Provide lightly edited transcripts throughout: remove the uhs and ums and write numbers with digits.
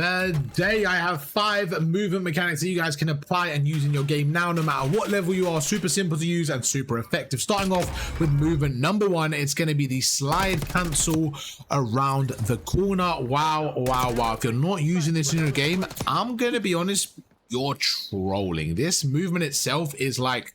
Today I have 5 movement mechanics that you guys can apply and use in your game now, no matter what level you are. Super simple to use and super effective. Starting off with movement number 1, it's going to be the slide cancel around the corner. Wow. If you're not using this in your game, I'm going to be honest, you're trolling. This movement itself is like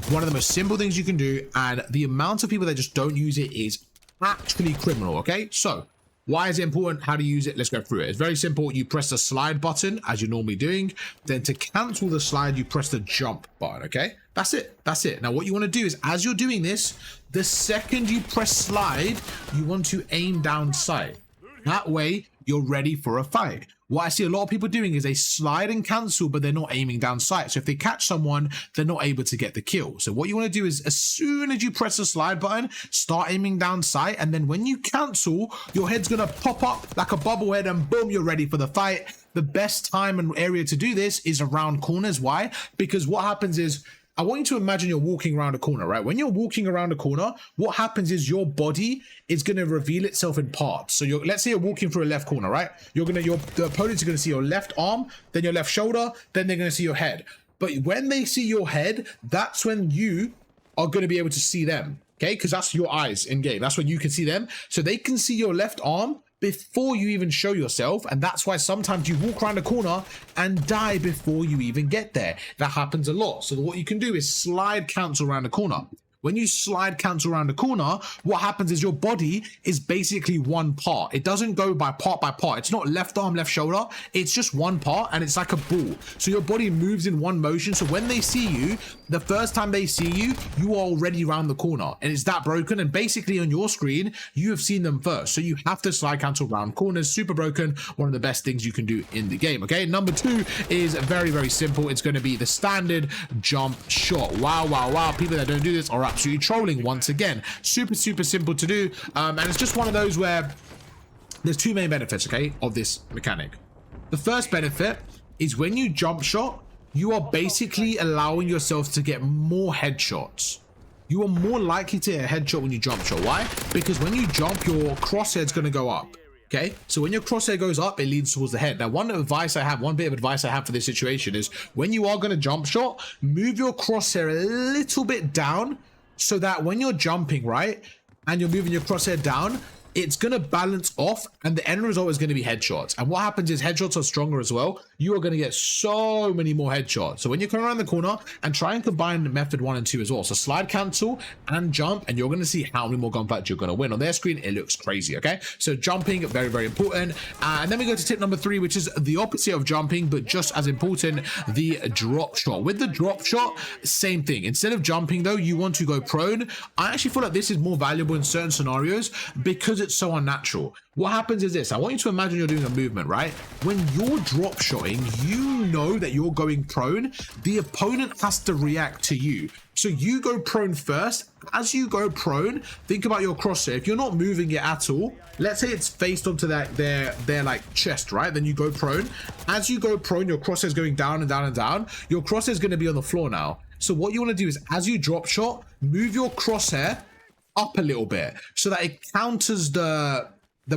one of the most simple things you can do, and the amount of people that just don't use it is actually criminal. Okay, so why is it important? How to use it? Let's go through it. It's very simple. You press the slide button as you're normally doing. Then to cancel the slide, you press the jump button. Okay, that's it. Now what you want to do is, as you're doing this, the second you press slide, you want to aim down sight. That way you're ready for a fight. What I see a lot of people doing is they slide and cancel, but they're not aiming down sight. So if they catch someone, they're not able to get the kill. So what you want to do is, as soon as you press the slide button, start aiming down sight. And then when you cancel, your head's going to pop up like a bubble head and boom, you're ready for the fight. The best time and area to do this is around corners. Why? Because what happens is, I want you to imagine you're walking around a corner, right? When you're walking around a corner, what happens is your body is going to reveal itself in parts. So let's say you're walking through a left corner, right? The opponents are going to see your left arm, then your left shoulder, then they're going to see your head. But when they see your head, that's when you are going to be able to see them, okay? Because that's your eyes in game. That's when you can see them. So they can see your left arm before you even show yourself, and that's why sometimes you walk around the corner and die before you even get there. That happens a lot. So what you can do is slide cancel around the corner. When you slide cancel around the corner, what happens is your body is basically one part. It doesn't go by part. It's not left arm, left shoulder. It's just one part, and it's like a ball. So your body moves in one motion. So when they see you, the first time they see you, you are already around the corner, and it's that broken. And basically on your screen, you have seen them first. So you have to slide cancel around corners. Super broken. One of the best things you can do in the game. Okay. Number 2 is very, very simple. It's going to be the standard jump shot. Wow. People that don't do this are absolutely trolling once again. Super simple to do, and it's just one of those where there's 2 main benefits, okay, of this mechanic. The first benefit is when you jump shot, you are basically allowing yourself to get more headshots. You are more likely to hit a headshot when you jump shot. Why? Because when you jump, your crosshair's going to go up. Okay, so when your crosshair goes up, it leads towards the head. Now, one bit of advice I have for this situation is, when you are going to jump shot, move your crosshair a little bit down, so that when you're jumping, right, and you're moving your crosshair down, it's going to balance off, and the end result is going to be headshots. And what happens is headshots are stronger as well. You are going to get so many more headshots. So when you come around the corner, and try and combine method 1 and 2 as well. So slide cancel and jump, and you're going to see how many more gunfights you're going to win. On their screen, it looks crazy, okay? So jumping, very, very important. And then we go to tip number 3, which is the opposite of jumping, but just as important, the drop shot. With the drop shot, same thing. Instead of jumping though, you want to go prone. I actually feel like this is more valuable in certain scenarios because it's so unnatural. What happens is this. I want you to imagine you're doing a movement, right? When you're drop shotting, you know that you're going prone. The opponent has to react to you. So you go prone first. As you go prone, think about your crosshair. If you're not moving it at all, let's say it's faced onto their like chest, right? Then you go prone. As you go prone, your crosshair is going down and down and down. Your crosshair is going to be on the floor now. So what you want to do is, as you drop shot, move your crosshair up a little bit so that it counters the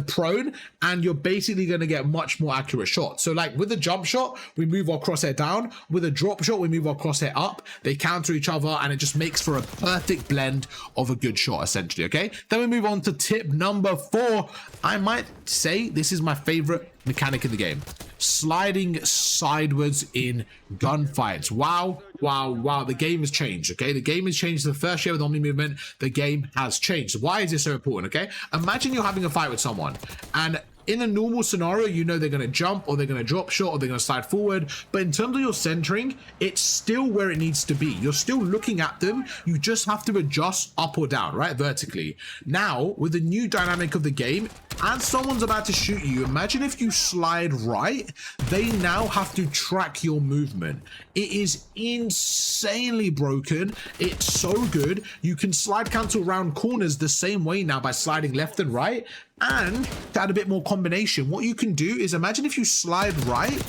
prone, and you're basically going to get much more accurate shots. So like with the jump shot, we move our crosshair down. With a drop shot, we move our crosshair up. They counter each other, and it just makes for a perfect blend of a good shot, essentially. Okay, then we move on to tip number 4. I might say this is my favorite mechanic in the game: sliding sideways in gunfights. Wow. The game has changed. Okay, the game has changed. The first year with Omni movement, the game has changed. Why is this so important? Okay, imagine you're having a fight with someone, and in a normal scenario, you know they're going to jump, or they're going to drop shot, or they're going to slide forward. But in terms of your centering, it's still where it needs to be. You're still looking at them. You just have to adjust up or down, right? Vertically. Now, with the new dynamic of the game, as someone's about to shoot you, imagine if you slide right, they now have to track your movement. It is insanely broken. It's so good. You can slide cancel around corners the same way now by sliding left and right. And to add a bit more combination, what you can do is, imagine if you slide right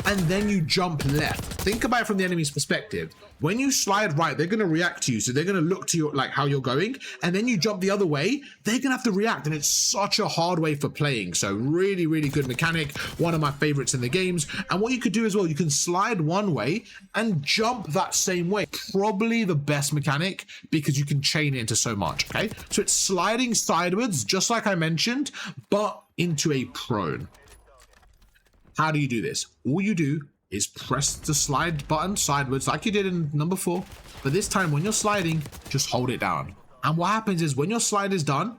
and then you jump left. Think about it from the enemy's perspective. When you slide right, they're going to react to you. So they're going to look to you like how you're going, and then you jump the other way, they're going to have to react. And it's such a hard way for playing. So really, really good mechanic. One of my favorites in the games. And what you could do as well, you can slide one way and jump that same way. Probably the best mechanic because you can chain it into so much. Okay. So it's sliding sideways, just like I mentioned, but into a prone. How do you do this? All you do is press the slide button sideways like you did in number 4. But this time when you're sliding, just hold it down. And what happens is when your slide is done,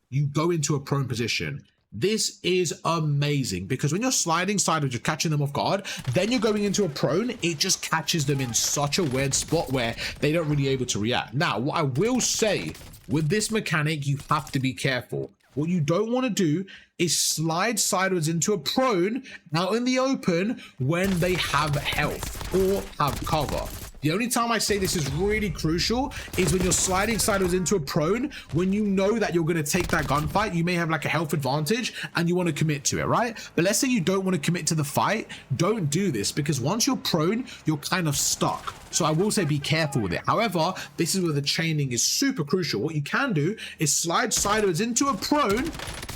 you go into a prone position. This is amazing because when you're sliding sideways, you're catching them off guard. Then you're going into a prone. It just catches them in such a weird spot where they don't really able to react. Now, what I will say with this mechanic, you have to be careful. What you don't want to do is slide sideways into a prone out in the open when they have health or have cover. The only time I say this is really crucial is when you're sliding sideways into a prone, when you know that you're going to take that gunfight, you may have like a health advantage and you want to commit to it, right? But let's say you don't want to commit to the fight, don't do this because once you're prone, you're kind of stuck. So I will say be careful with it. However, this is where the chaining is super crucial. What you can do is slide sideways into a prone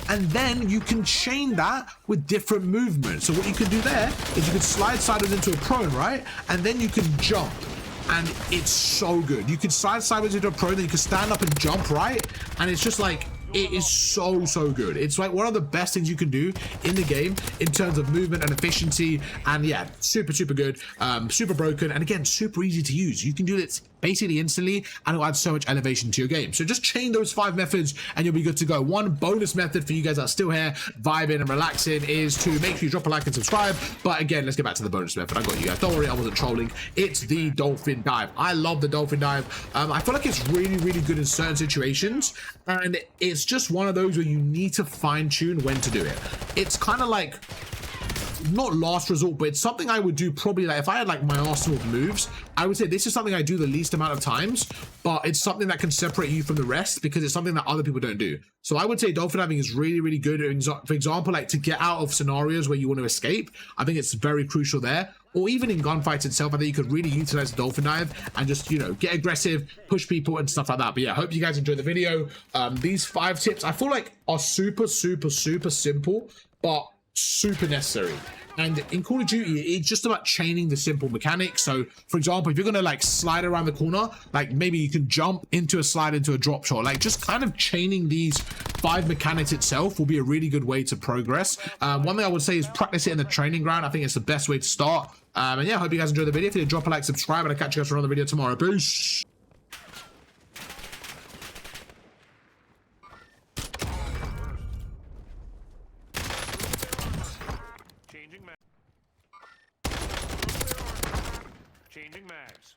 and then you can chain that with different movements. So what you can do there is you can slide sideways into a prone, right? And then you can jump. And it's so good. You can slide sideways into a prone, then you can stand up and jump, right? And it's just like, it is so good. It's like one of the best things you can do in the game in terms of movement and efficiency. And yeah, super good, super broken, and again, super easy to use. You can do this basically instantly and it'll add so much elevation to your game. So just chain those 5 methods and you'll be good to go. One bonus method for you guys that are still here vibing and relaxing is to make sure you drop a like and subscribe. But again, let's get back to the bonus method. I got you guys, don't worry, I wasn't trolling. It's the dolphin dive. I love the dolphin dive. I feel like it's really good in certain situations, and it's just one of those where you need to fine-tune when to do it. It's kind of like not last resort, but it's something I would do probably, like if I had like my arsenal of moves, I would say this is something I do the least amount of times, but it's something that can separate you from the rest because it's something that other people don't do. So I would say dolphin diving is really good. For example, like to get out of scenarios where you want to escape, I think it's very crucial there. Or even in gunfights itself, I think you could really utilize the dolphin dive and just, you know, get aggressive, push people and stuff like that. But yeah, I hope you guys enjoyed the video. These 5 tips I feel like are super simple, but super necessary. And in Call of Duty, it's just about chaining the simple mechanics. So for example, if you're gonna like slide around the corner, like maybe you can jump into a slide into a drop shot, like just kind of chaining these 5 mechanics itself will be a really good way to progress. One thing I would say is practice it in the training ground. I think it's the best way to start. And yeah, I hope you guys enjoyed the video. If you did, drop a like, subscribe, and I'll catch you guys for another video tomorrow. Peace. Changing mags.